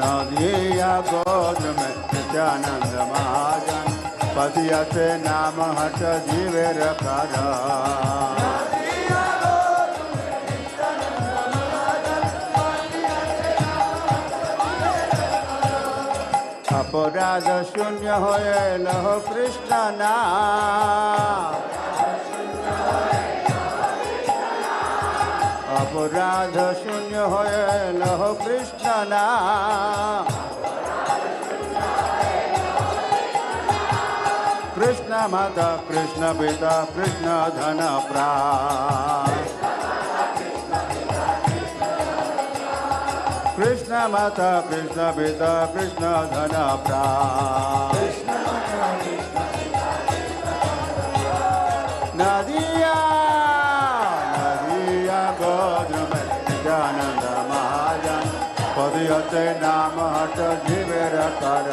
नदिया गोद में नित्यानंद महाजन पतियते नाम हट जीवेर कर अपराध शून्य होए लहो कृष्ण नाम अपराध शून्य होए लहो कृष्ण नाम कृष्ण माता कृष्ण पिता कृष्ण धन प्राण कृष्ण माता कृष्ण पिता कृष्ण धन प्राण नदिया नदिया गोद में नित्यानंद महाजन पदियते नाम हट जीवेर कर